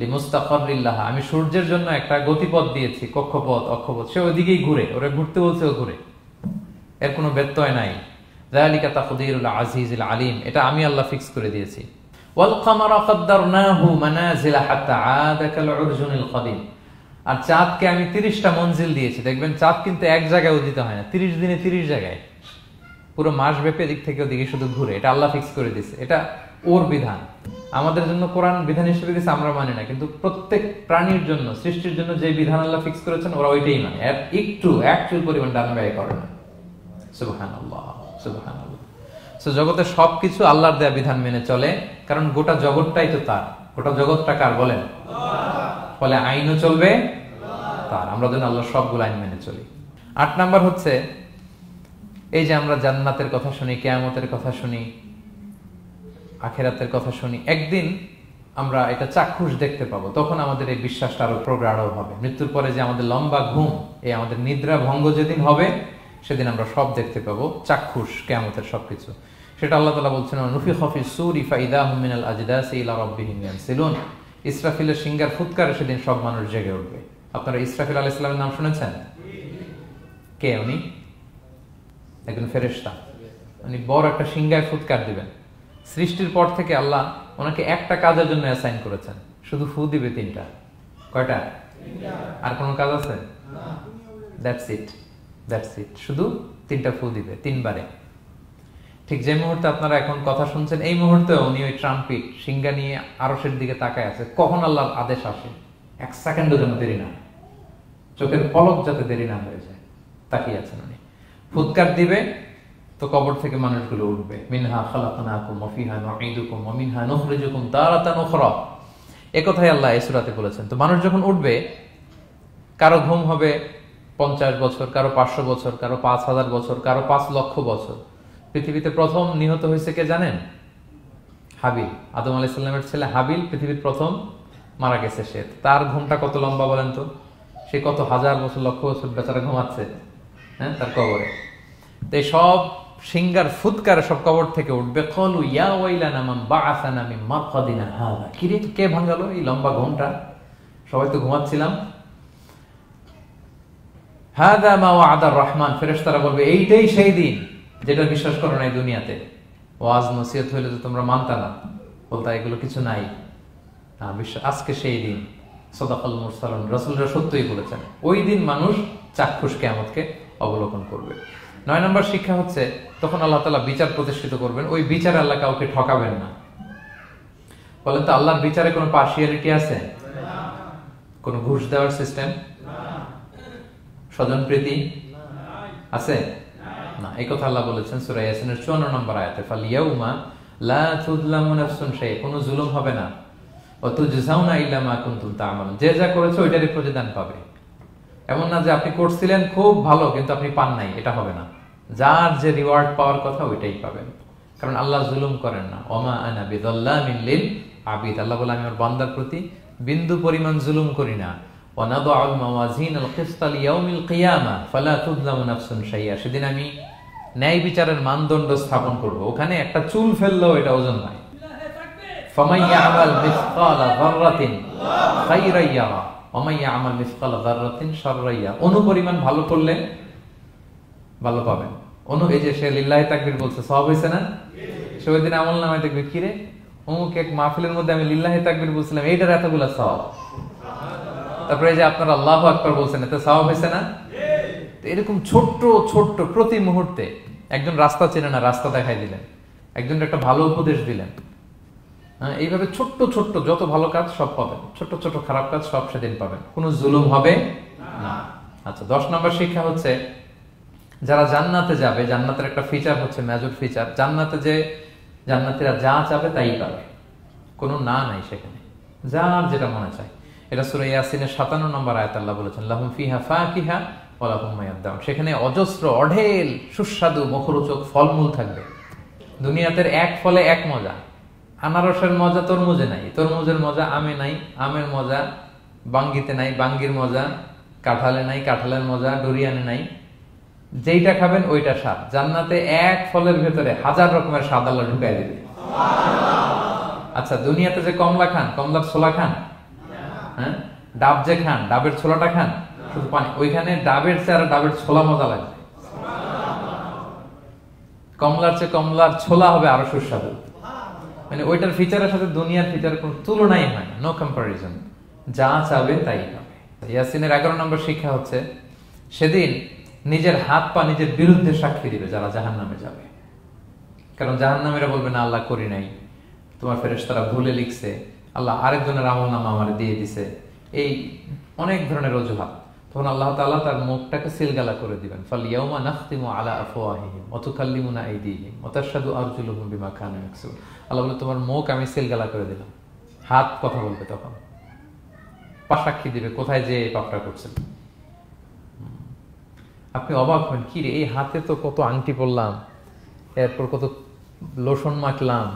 লিমুস্তাকাররিন লাহা, আমি সূর্যের জন্য একটা গতিপথ দিয়েছি, কক্ষপথ, অক্ষপথ, সে ওইদিকেই ঘুরে, ওরা ঘুরতে বলছে ও ঘুরে, এর কোনো ব্যত্যয় নাই। যালিকা তাকদীরুল আজিজিল আলিম, এটা আমি আল্লাহ ফিক্স করে দিয়েছি। ওয়াল কামারা কাদ্দারনাহু মানাজিলা হাত্তা আদা কাল উরজুনিল কাদিম, আর চাঁদকে আমি 30টা মঞ্জিল দিয়েছি। দেখবেন চাঁদ কিন্তু এক জায়গায় উদিত হয় না, 30 দিনে 30 জায়গায়, পুরো মাস ব্যাপী এদিক থেকে ওদিকে শুধু ঘুরে। এটা আল্লাহ ফিক্স করে দিয়েছে, এটা ওর বিধান। আমাদের জন্য কোরআন বিধান হিসেবে দিয়েছে, আমরা মানি না, কিন্তু প্রত্যেক প্রাণীর জন্য, সৃষ্টির জন্য যে বিধান আল্লাহ ফিক্স করেছেন ওরা ওইটাই মানে, এর একটু অ্যাকচুয়াল পরিমাণ ডান ব্যয় করে না। সুবহানাল্লাহ, সুবহানাল্লাহ। সো জগতের সবকিছু আল্লাহর দেয়া বিধান মেনে চলে, কারণ গোটা জগৎটাই তো তার। গোটা জগৎটা কার বলেন? ফলে আইনও চলবে তার, আমরা যেন আল্লাহর সবগুলো আইন মেনে চলি। 8 নাম্বার হচ্ছে এই যে আমরা জান্নাতের কথা শুনি, কিয়ামতের কথা শুনি, আখিরাতের কথা শুনি, একদিন আমরা এটা চাক্ষুষ দেখতে পাবো, তখন আমাদের এই বিশ্বাসটা আরো প্রগাঢ় হবে। মৃত্যুর পরে যে আমাদের লম্বা ঘুম, এই আমাদের নিদ্রা ভঙ্গ যেদিন হবে, সেদিন আমরা সব দেখতে পাবো, চাক্ষুষ কিয়ামতের সবকিছু। সেটা আল্লাহ তাআলা বলছেন নুফিখা ফিস সূরি ফাইদাহুম মিনাল আজদাসি ইলা রাব্বিহিম ইয়ানসিলুন, ইসরাফিলের সিংহার ফুৎকারে সেদিন সব মানুষ জেগে উঠবে। আপনারা ইসরাফিল আলাইহিস সালামের নাম শুনেছেন? কে উনি? একজন ফেরেশতা, উনি বড় একটা সিংহায় ফুৎকার দিবেন। সৃষ্টির পর থেকে আল্লাহ ওনাকে একটা কাজের জন্য অ্যাসাইন করেছেন, শুধু ফু দিবে 3টা। কয়টা? আর কোনো কাজ আছে? দ্যাটস ইট, দ্যাটস ইট, শুধু 3টা ফু দিবে 3 বারে। ঠিক যে মুহূর্তে আপনারা এখন কথা শুনছেন, এই মুহূর্তে উনি ওই ট্রাম্পিট সিংহা নিয়ে আরশের দিকে তাকায় আছে, কখন আল্লাহর আদেশ আসে 1 সেকেন্ডও যেন দেরি না, চোখের পলক যাতে দেরি না হয়ে যায়, তাকিয়ে আছেন উনি। ফুৎকার দিবে তো কবর থেকে মানুষগুলো উঠবে, মিনহা খালাকনাকুম ওয়া ফিহা নুঈদুকুম ওয়া মিনহা নুখরিজুকুম তারাতান উখরা, এই কথাই আল্লাহ এই সূরাতে বলেছেন। তো মানুষ যখন উঠবে, কারো ঘুম হবে 50 বছর, কারো 500 বছর, কারো 5000 বছর, কারো 5 লক্ষ বছর। পৃথিবীতে প্রথম নিহত হয়েছে কে জানেন? হাবিল, আদম আলাইহিস সালামের ছেলে হাবিল পৃথিবীর প্রথম মারা গেছে। সে, তার ঘুমটা কত লম্বা বলেন তো? সে কত হাজার বছর, লক্ষ বছর বেচারা ঘুমাচ্ছে, হ্যাঁ, তার কবরে। তো এই সব সিংহার ফুৎকারে সব কবর থেকে উঠবে। ক্বালু ইয়া ওয়াইলানা মান বাআসানা মিন মারকাদিনা হাযা, কি রে কে ভাঙালো এই লম্বা ঘুমটা, সবাই তো ঘুমাচ্ছিলাম। হাযা মা ওয়া'দার রহমান, ফেরেশতারা বলবে এইটাই সেই দিন যেটা বিশ্বাস করো না এই দুনিয়াতে, ওয়াজ নসিহত হইলে তো তোমরা মানতা না, বলতা এগুলো কিছু নাই, না বিশ্বাস, আজকে সেই দিন। সাদাকাল মুরসালুন, রাসূলরা সত্যই বলেছেন, ওই দিন মানুষ চাক্ষুষ কিয়ামতকে অবলোকন করবে। 9 নম্বর শিক্ষা হচ্ছে তখন আল্লাহ তাআলা বিচার প্রতিষ্ঠিত করবেন, ওই বিচারে আল্লাহ কাউকে ঠকাবেন না। বলেন তো আল্লাহর বিচারে কোনো পার্সিয়ালিটি আছে? কোনো ঘুষ দেওয়ার সিস্টেম? স্বজনপ্রীতি আছে না? এই কথা আল্লাহ বলেছেন সূরা ইয়াসিনের 54 নম্বর আয়াতে, ফালিয়াউমা লা তুযলামু নাফসুন শাই, কোনো জুলুম হবে না, ওয়া তুজজাউনা ইল্লা মা কুনতুম তা'মালুন, যে যা করেছে ওইটারই প্রতিদান পাবে। এমন না যে আপনি করছিলেন খুব ভালো কিন্তু আপনি পান নাই, এটা হবে না। যার যে রিওয়ার্ড পাওয়ার কথা ওইটাই পাবেন, কারণ আল্লাহ জুলুম করেন না। ওমা আনা বিযাল্লামিন লিল আবিদ, আল্লাহ বলে আমি আমার বান্দার প্রতি বিন্দু পরিমাণ জুলুম করি না। ওয়া নাদউল মাওয়াজিনাল কিসতা লিয়াউমিল কিয়ামা ফালা তুযলামু নাফসুন শাইআ, সেদিন আমি ন্যায় বিচারের মানদণ্ড স্থাপন করব, ওখানে একটা চুল ফেললেও এটা ওজন নাই। ফামান ইয়ামাল মিসকালা যাররাতিন খায়রান ইয়ারা ওয়া মান ইয়ামাল মিসকালা যাররাতিন শাররান ইয়ারা, অনুপরিমাণ ভালো করলে ভালো পাবেন। এই যে সে লিল্লাহি তাকবীর বলছে, সওয়াব হইছে না? সে ওই দিন আমলনামায় দেখবে কি রে, অমুক এক মাহফিলের মধ্যে আমি লিল্লাহি তাকবীর বলছিলাম, এইটার এতগুলা সওয়াব। তারপরে যে আপনারা আল্লাহু আকবার বলছেন, এতে সওয়াব হইছে না? এরকম ছোট্ট ছোট্ট প্রতি মুহূর্তে, একজন রাস্তা চেনে না, রাস্তা দেখাই দিলেন, একজন একটা ভালো উপদেশ দিলেন, হ্যাঁ, এইভাবে ছোট্ট ছোট্ট যত ভালো কাজ সব পাবেন, ছোট্ট ছোট্ট খারাপ কাজ সব সেদিন পাবেন, কোনো জুলুম হবে না। আচ্ছা, 10 নম্বর শিক্ষা হচ্ছে যারা জান্নাতে যাবে, জান্নাতের একটা ফিচার হচ্ছে, মেজর ফিচার, জান্নাতে যে জান্নাতীরা যা চাবে তাই পাবে, কোনো না নাই সেখানে, যার যেটা মনে চায়। এটা সূরা ইয়াসিনের 57 নম্বর আয়াতে আল্লাহ বলেছেন, লাহুম ফিহা ফাকিহা ওয়া লাহুম মা ইয়াদদাউন। সেখানে অজস্র অঢেল সুস্বাদু মুখরোচক ফলমূল থাকবে। দুনিয়াতে এক ফলে এক মজা। আনারসের মজা তরমুজে নাই, তরমুজের মজা আমে নাই, আমের মজা বাঙ্গিতে নাই, বাঙ্গির মজা কাঁঠালে নাই, কাঁঠালের মজা ডুরিয়ানে নাই। যেইটা খাবেন ওইটা স্বাদ। জান্নাতে এক ফলের ভেতরে হাজার রকমের স্বাদ আল্লাহ ঢুকাই দিবে। আচ্ছা, দুনিয়াতে যে কমলা খান, কমলার ছোলা খান, হ্যাঁ, ডাব যে খান, ডাবের ছোলাটা খান, শুধু পানি। ওইখানে ডাবের চেয়ে ডাবের ছোলা মজা লাগবে। কমলার চেয়ে কমলার ছোলা হবে আরো সুস্বাদু। মানে ওইটার ফিচারের সাথে দুনিয়ার ফিচারের কোনো তুলনাই হয় না, নো কম্পারিজন। যা চাবে তাই হবে। ইয়াসিনের 11 নম্বর শিক্ষা হচ্ছে সেদিন নিজের হাত পা নিজের বিরুদ্ধে সাক্ষী দিবে যারা জাহান্নামে যাবে। কারণ জাহান্নামীরা বলবে না আল্লাহ করি নাই, তোমার ফেরেশতারা ভুলে লিখছে, আল্লাহ আরেকজনের আমলনামা আমারে দিয়ে দিছে, এই অনেক ধরনের অজুহাত। তখন আল্লাহ তাআলা তার মুখটাকে সিলগালা করে দিবেন। ফালইয়াউমা নাখতিমু আলা আফওয়াহিহিম ওয়া তুকাল্লিমুনা আইদিহিম ওয়া তাশহাদু আরজুলুহুম বিমা কানু ইয়াকসিবুন। আল্লাহ বলে তোমার মুখ আমি সিলগালা করে দিলাম, হাত কথা বলবে, তখন পা সাক্ষী দিবে কোথায় যে পাপটা করছেন। আপনি অবাক হন, কি রে এই হাতে তো কত আংটি পরলাম, এরপর কত লোশন মাখলাম,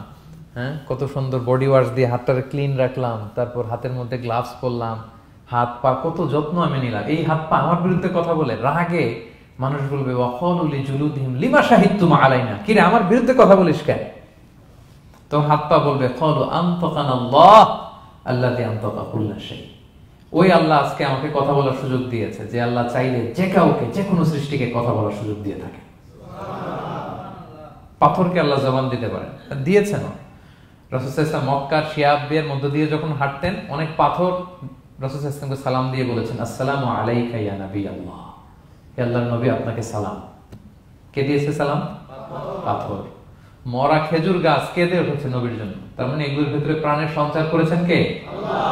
হ্যাঁ, কত সুন্দর বডি ওয়াশ দিয়ে হাতটাকে ক্লিন রাখলাম, তারপর হাতের মধ্যে গ্লাভস পরলাম, হাত পা কত যত্ন আমি নিলাম। এই হাত পা আমার বিরুদ্ধে কথা বলে রাগে মানুষ বলবে ওয়াকালু লিজুলুদিহিম লিমা শাহিদতুম আলাইনা, কি রে আমার বিরুদ্ধে কথা বলিস কেন? তো হাত পা বলবে ক্বালু আনতাকানাল্লাহ আল্লাযী আনতাকা কুল্লা শাই। ওই আল্লাহ আজকে আমাকে কথা বলার সুযোগ দিয়েছে, যে আল্লাহ চাইলে যে কাউকে যে কোনো সৃষ্টিকে কথা বলার সুযোগ দিয়ে থাকে। পাথরকে আল্লাহ জবান দিতে পারেন, দিয়েছেন। রাসূল সাল্লাল্লাহু আলাইহি ওয়াসাল্লাম মক্কার শিয়াবের মধ্য দিয়ে যখন হাঁটতেন, অনেক পাথর রাসূল সাল্লাল্লাহু আলাইহি ওয়াসাল্লামকে সালাম দিয়ে বলেছেন আসসালামু আলাইকা ইয়া নবী আল্লাহ, হে আল্লাহর নবী আপনাকে সালাম। কে দিয়েছে সালাম? পাথর। মরা খেজুর গাছ কেঁদে উঠেছে নবীর জন্য, তার মানে এগুলোর ভেতরে প্রাণের সঞ্চার করেছেন কে? আল্লাহ।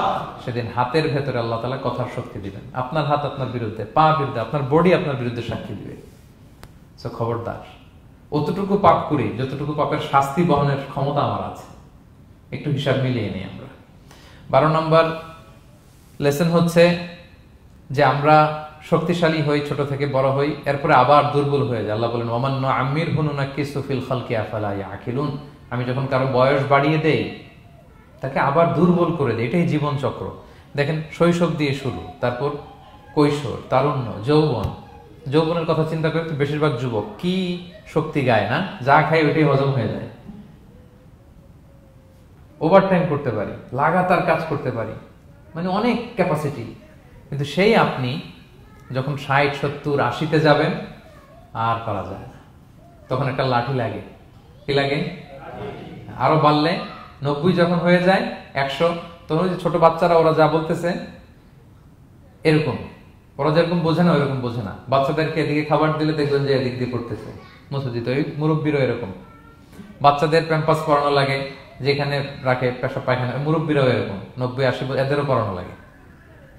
সেদিন হাতের ভেতরে আল্লাহ তাআলা কথার শক্তি দিবেন। আপনার হাত আপনার বিরুদ্ধে, পা বিরুদ্ধে, আপনার বডি আপনার বিরুদ্ধে সাক্ষী দিবে। সো খবরদার, অতটুকু পাপ করি যতটুকু পাপের শাস্তি বহনের ক্ষমতা আমার আছে। একটু হিসাব মিলিয়ে নিই আমরা। 12 নম্বর লেসন হচ্ছে যে আমরা শক্তিশালী হই, ছোট থেকে বড় হই, এরপরে আবার দুর্বল হয়ে যায়। আল্লাহ বলেন ওমান নুআম্মিরহু নুনাক্কিসু ফিল খালকি আফালা ইয়াকিলুন। আমি যখন কারো বয়স বাড়িয়ে দেই তাকে আবার দুর্বল করে দেই। এটাই জীবন চক্র। দেখেন, শৈশব দিয়ে শুরু, তারপর কৈশোর, তারুণ্য, যৌবন। যৌবনের কথা চিন্তা করে তো বেশিরভাগ যুবক কি শক্তি গায় না, যা খায় ওইটাই হজম হয়ে যায়। ওভারটাইম করতে পারি, লাগাতার কাজ করতে পারি, মানে অনেক ক্যাপাসিটি। কিন্তু সেই আপনি যখন 60, 70, 80-তে যাবেন আর পারা যায় না, তখন একটা লাঠি লাগে। কি লাগে? আরো বাড়লে 90 যখন হয়ে যায়, 100, তখন যে ছোট বাচ্চারা ওরা যা বলতেছে এরকম, ওরা যেরকম বোঝে না ওইরকম বোঝে না। বাচ্চাদেরকে এদিকে খাবার দিলে দেখবেন যে এদিক দিয়ে করতেছে মসজিদ। ওই মুরব্বীরও এরকম, বাচ্চাদের প্যাম্পাস পরানো লাগে, যেখানে রাখে পেশাব পায়খানা, মুরব্বীরাও এরকম 90, 80 এদেরও পরানো লাগে,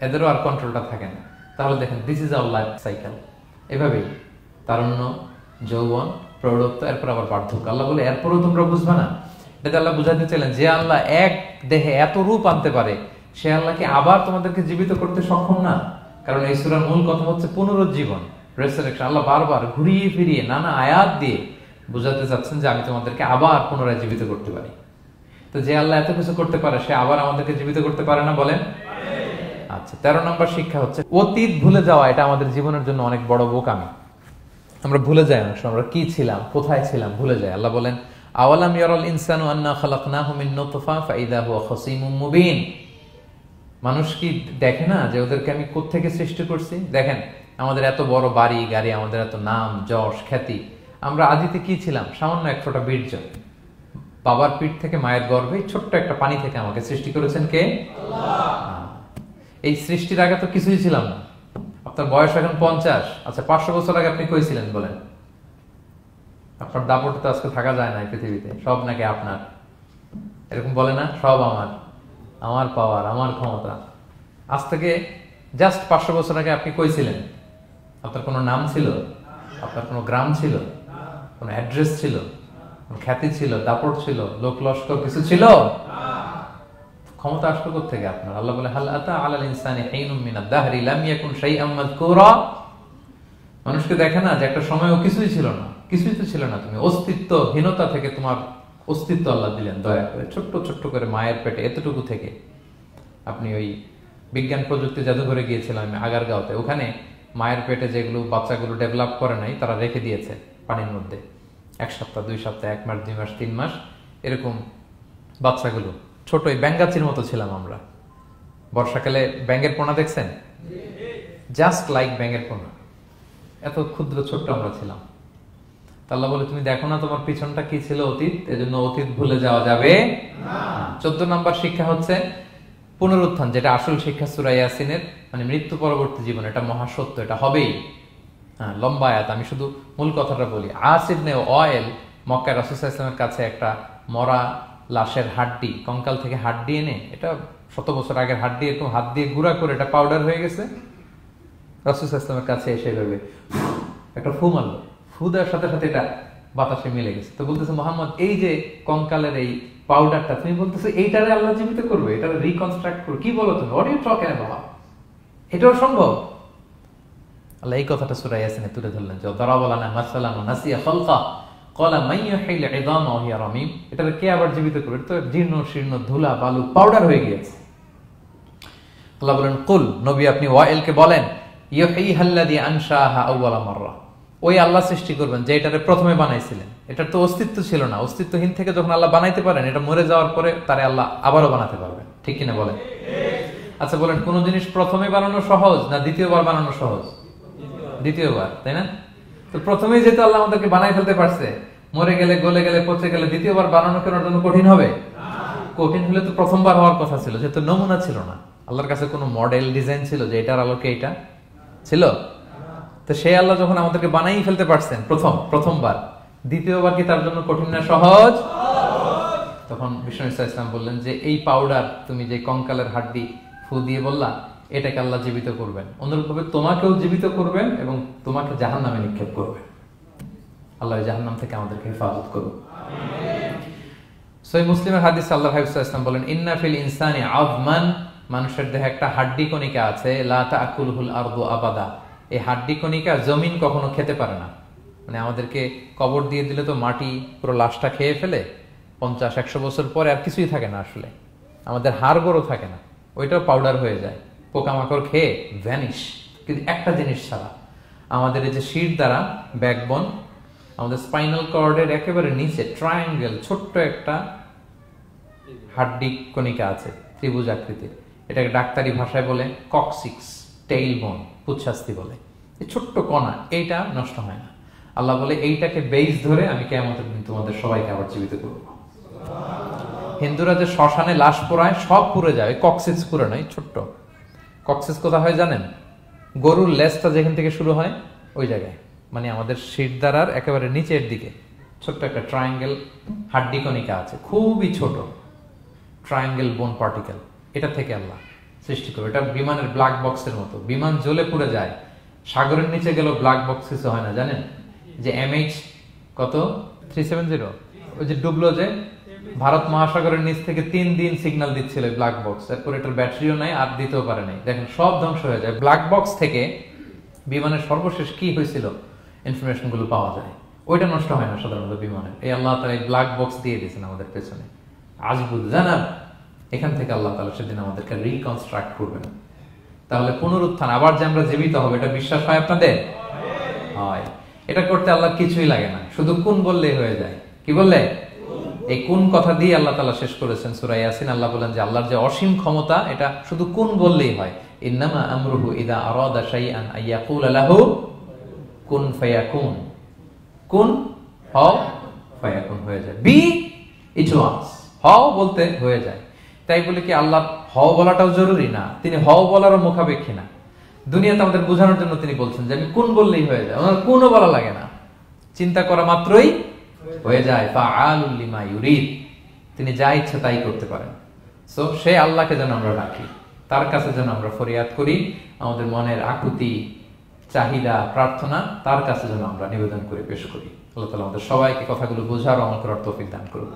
এদেরও আর কন্ট্রোলটা থাকে না। তাহলে দেখেন, this is our life cycle. এভাবেই তারুণ্য, যৌবন, প্রৌঢ়ত্ব, এরপর আবার বার্ধক্য। আল্লাহ বলে এরপরও তোমরা বুঝবা না। এটা আল্লাহ বুঝাতে চাইলেন যে আল্লাহ এক দেহে এত রূপ আনতে পারে, সে আল্লাহকে আবার তোমাদেরকে জীবিত করতে সক্ষম না? কারণ এই সূরার মূল কথা হচ্ছে পুনরুজ্জীবন, রেসারেকশন। আল্লাহ বারবার ঘুরিয়ে ফিরিয়ে নানা আয়াত দিয়ে বুঝাতে চাচ্ছেন যে আমি তোমাদেরকে আবার পুনরায় জীবিত করতে পারি। তো যে আল্লাহ এত কিছু করতে পারে, সে আবার আমাদেরকে জীবিত করতে পারে না? বলেন। আচ্ছা, 13 নম্বর শিক্ষা হচ্ছে অতীত ভুলে যাওয়া। এটা আমাদের জীবনের জন্য অনেক বড় বোকামি। আমরা ভুলে যাই অনেক সময়, আমরা কি ছিলাম, কোথায় ছিলাম, ভুলে যাই। আল্লাহ বলেন আওয়ালাম ইয়ারাল ইনসানু আন্না খালাকনাহু মিন নুতফা ফাইদা হুয়া খাসীমুম মুবিন। মানুষ কি দেখে না যে ওদেরকে আমি কোত্থেকে সৃষ্টি করছি? দেখেন, আমাদের এত বড় বাড়ি গাড়ি, আমাদের এত নাম যশ খ্যাতি, আমরা আদিতে কি ছিলাম? সামান্য এক ফোঁটা বীর্য। বাবার পিঠ থেকে, মায়ের গর্ভে ছোট্ট একটা পানি থেকে আমাকে সৃষ্টি করেছেন কে? আল্লাহ। এই সৃষ্টির আগে তো কিছুই ছিলাম না। আপনার বয়স এখন 50, আচ্ছা 500 বছর আগে আপনি কই ছিলেন বলেন? আপনার দাপটে তো আজকে থাকা যায় না এই পৃথিবীতে, সব নাকি আপনার। এরকম বলে না? সব আমার, আমার পাওয়ার, আমার ক্ষমতা। আজ থেকে জাস্ট 500 বছর আগে আপনি কই ছিলেন? আপনার কোনো নাম ছিল? আপনার কোনো গ্রাম ছিল? কোনো অ্যাড্রেস ছিল? খ্যাতি ছিল? দাপট ছিল? লোক লস্কর কিছু ছিল? ক্ষমতা আসলো কোত্থেকে আপনার? আল্লাহ বলে হাল আতা আলাল ইনসানি হিনুম মিনাদ দাহরি লাম ইয়াকুন শাইআম মাযকুরা। মানুষকে দেখে না যে একটা সময়ও কিছুই ছিল না, কিছুই তো ছিল না, তুমি অস্তিত্বহীনতা থেকে তোমার অস্তিত্ব আল্লাহ দিলেন দয়া করে, ছোট্ট ছোট্ট করে মায়ের পেটে এতটুকু থেকে। আপনি ওই বিজ্ঞান প্রযুক্তি জাদুঘরে গিয়েছিলাম আমি আগারগাঁওতে, ওখানে মায়ের পেটে যেগুলো বাচ্চাগুলো ডেভেলপ করে নাই তারা রেখে দিয়েছে পানির মধ্যে 1 সপ্তাহ 2 সপ্তাহ 1 মাস 2 মাস 3 মাস এরকম বাচ্চাগুলো ছোট, ওই ব্যাঙ্গাচির মতো ছিলাম আমরা। বর্ষাকালে ব্যাঙের পোনা দেখছেন, জাস্ট লাইক ব্যাঙের পোনা, এত ক্ষুদ্র ছোট্ট আমরা ছিলাম। আল্লাহ বলে তুমি দেখো না তোমার পিছনটা কি ছিল, অতীত, এজন্য অতীত ভুলে যাওয়া যাবে না। 14 নম্বর শিক্ষা হচ্ছে পুনরুত্থান, যেটা আসল শিক্ষা সূরা ইয়াসিনের, মানে মৃত্যু পরবর্তী জীবন, এটা মহাসত্য, এটা হবেই। হ্যাঁ, লম্বা আয়াত, আমি শুধু মূল কথাটা বলি। আস ইবনে ওয়াইল মক্কা রাসূল সাল্লাল্লাহু আলাইহি ওয়াসাল্লামের কাছে একটা মরা লাশের হাড্ডি, কঙ্কাল থেকে হাড্ডি এনে, এটা 100 বছর আগের হাড্ডি, এরকম হাত দিয়ে গুঁড়া করে এটা পাউডার হয়ে গেছে, রাসূল সাল্লাল্লাহু আলাইহি ওয়াসাল্লামের কাছে এসে ভাবে একটা ফু মারলো, ফু দেওয়ার সাথে সাথে এটা বাতাসে মিলে গেছে। তো বলতেছে মুহাম্মদ, এই যে কঙ্কালের এই পাউডারটা, তুমি বলতেছো এইটারে আল্লাহ জীবিত করবে, এটারে রিকনস্ট্রাক্ট করবে, কি বলো তুমি, হোয়াট ইউ টকিং অ্যাবাউট, এটাও সম্ভব? আল্লাহ এই কথাটা সূরা ইয়াসিনে তুলে ধরলেন, যে দারাবা লানা মাসালান ওয়া নাসিয়া খালকা ক্বালা মান ইউহিল ইযামা ওয়া হিয়া রামীম, এটারে কে আবার জীবিত করবে, এটা তো জীর্ণ শীর্ণ ধুলা বালু পাউডার হয়ে গিয়েছে। আল্লাহ বলেন, কুল, নবী আপনি ওয়াইলকে বলেন, ইউহিহাল্লাযী আনশাহা আউওয়ালা মাররা, ওই আল্লাহ সৃষ্টি করবেন যে এটারে প্রথমে বানাইছিলেন। এটার তো অস্তিত্ব ছিল না, অস্তিত্বহীন থেকে যখন আল্লাহ বানাইতে পারেন, এটা মরে যাওয়ার পরে তারে আল্লাহ আবারও বানাতে পারবেন, ঠিক কিনা বলেন? আচ্ছা বলেন, কোন জিনিস প্রথমে বানানো সহজ না দ্বিতীয়বার বানানো সহজ? দ্বিতীয়বার, তাই না? তো প্রথমেই যেহেতু আল্লাহ আমাদেরকে বানাই ফেলতে পারছে, মরে গেলে গলে গেলে পচে গেলে দ্বিতীয়বার বানানো কেন জন্য কঠিন হবে? কঠিন হলে তো প্রথমবার হওয়ার কথা ছিল, যেহেতু নমুনা ছিল না, আল্লাহর কাছে কোনো মডেল ডিজাইন ছিল যে এটার আলোকে এটা ছিল। তো সেই আল্লাহ যখন আমাদেরকে বানাই ফেলতে পারছেন প্রথমবার, দ্বিতীয়বার কি তার জন্য কঠিন না সহজ? তখন বিষ্ণু ইসলাম বললেন যে এই পাউডার, তুমি যে কঙ্কালের হাড্ডি ফু দিয়ে বললা, এটাকে আল্লাহ জীবিত করবেন, অনুরূপভাবে তোমাকেও জীবিত করবেন এবং তোমাকে জাহান্নামে নিক্ষেপ করবেন। আল্লাহ জাহান্নাম থেকে আমাদেরকে হেফাজত করুন। সহিহ মুসলিমের হাদিস, আল্লাহ হাবিব সাল্লাল্লাহু আলাইহি ওয়াসাল্লাম বলেন, ইন্না ফিল ইনসানি আযমান, মানুষের দেহে একটা হাড্ডি কণিকা আছে, লা তাকুলুল আরদু আবাদা, এই হাড্ডি কণিকা জমিন কখনো খেতে পারে না। মানে আমাদেরকে কবর দিয়ে দিলে তো মাটি পুরো লাশটা খেয়ে ফেলে, 50-100 বছর পরে আর কিছুই থাকে না, আসলে আমাদের হাড়গোড়ও থাকে না, ওইটাও পাউডার হয়ে যায়, পোকামাকড় খেয়ে ভ্যানিশ। কিন্তু একটা জিনিস ছাড়া, আমাদের এই যে শির দ্বারা ব্যাকবোন, আমাদের স্পাইনাল কর্ডের একেবারে নিচে ট্রায়াঙ্গেল ছোট্ট একটা হাড্ডি কণিকা আছে, ত্রিভুজ আকৃতির, এটাকে ডাক্তারি ভাষায় বলে কক্সিক্স টেইল বোন, পুচ্ছাস্তি বলে। এই ছোট্ট কণা, এইটা নষ্ট হয় না। আল্লাহ বলে এইটাকে বেইস ধরে আমি কিয়ামতের দিন তোমাদের সবাইকে আবার জীবিত করব। হিন্দুরা যে শ্মশানে লাশ পোড়ায়, সব পুড়ে যায়, কক্সিক্স পুরো নয়, ছোট্ট কক্সিক্স কোথা হয় জানেন? গরুর লেজটা যেখান থেকে শুরু হয় ওই জায়গায়, মানে আমাদের শিরদাঁড়ার একেবারে নিচের দিকে ছোট্ট একটা ট্রায়াঙ্গেল হাড্ডি কণিকা আছে, খুবই ছোট ট্রায়াঙ্গেল বোন পার্টিকেল, এটা থেকে আল্লাহ সৃষ্টি করবে। এটা বিমানের ব্ল্যাক বক্সের মতো, বিমান জ্বলে পুড়ে যায়, সাগরের নিচে গেল ব্ল্যাক বক্স কিছু হয় না, জানেন? যে MH কত 370, ওই যে ডুবলো, যে ভারত মহাসাগরের নিচ থেকে 3 দিন সিগন্যাল দিচ্ছিল ব্ল্যাক বক্স, এরপর এটার ব্যাটারিও নাই, আর দিতেও পারে নাই, দেখেন সব ধ্বংস হয়ে যায়। ব্ল্যাক বক্স থেকে বিমানের সর্বশেষ কি হয়েছিল ইনফরমেশন গুলো পাওয়া যায়, ওইটা নষ্ট হয় না সাধারণত বিমানের। এই আল্লাহ তাআলা এই ব্ল্যাক বক্স দিয়ে দিয়েছেন আমাদের পেছনে, আজবুল জানাব, এখান থেকে আল্লাহ তাআলা সেদিন আমাদেরকে রিকনস্ট্রাক্ট করবেন। তাহলে পুনরুত্থান, আবার যে আমরা জীবিত হবে, এটা বিশ্বাস হয় আপনাদের? হয়। এটা করতে আল্লাহ কিছুই লাগে না, শুধু কুন বললেই হয়ে যায়। কি বললে? এই কুন কথা দিয়ে আল্লাহ তাআলা শেষ করেছেন সূরা ইয়াসিন। আল্লাহ বলেন যে আল্লাহর যে অসীম ক্ষমতা, এটা শুধু কুন বললেই হয়। ইন্নামা আমরুহু ইযা আরাদা শাইআন আইয়াকুলা লাহু কুন ফায়াকুন, কুন হও ফায়াকুন, হয়ে যায়, বি ইট ওয়াজ, হও বলতে হয়ে যায়। তাই বলে কি আল্লাহ হও বলাটাও জরুরি না, তিনি হও বলারও মুখাপেক্ষী না। দুনিয়াতে আমাদের বোঝানোর জন্য তিনি বলছেন যে আমি কোন বললেই হয়ে যায়, ওনার কোনও বলা লাগে না, চিন্তা করা মাত্রই হয়ে যায়। ফাআলুল লিমা ইউরিদ, তিনি যা ইচ্ছা তাই করতে পারেন। সো সে আল্লাহকে যেন আমরা ডাকি, তার কাছে যেন আমরা ফরিয়াদ করি, আমাদের মনের আকুতি, চাহিদা, প্রার্থনা তার কাছে যেন আমরা নিবেদন করে পেশ করি। আল্লাহ তাআলা আমাদের সবাইকে কথাগুলো বোঝার ও আমল করার তৌফিক দান করুন।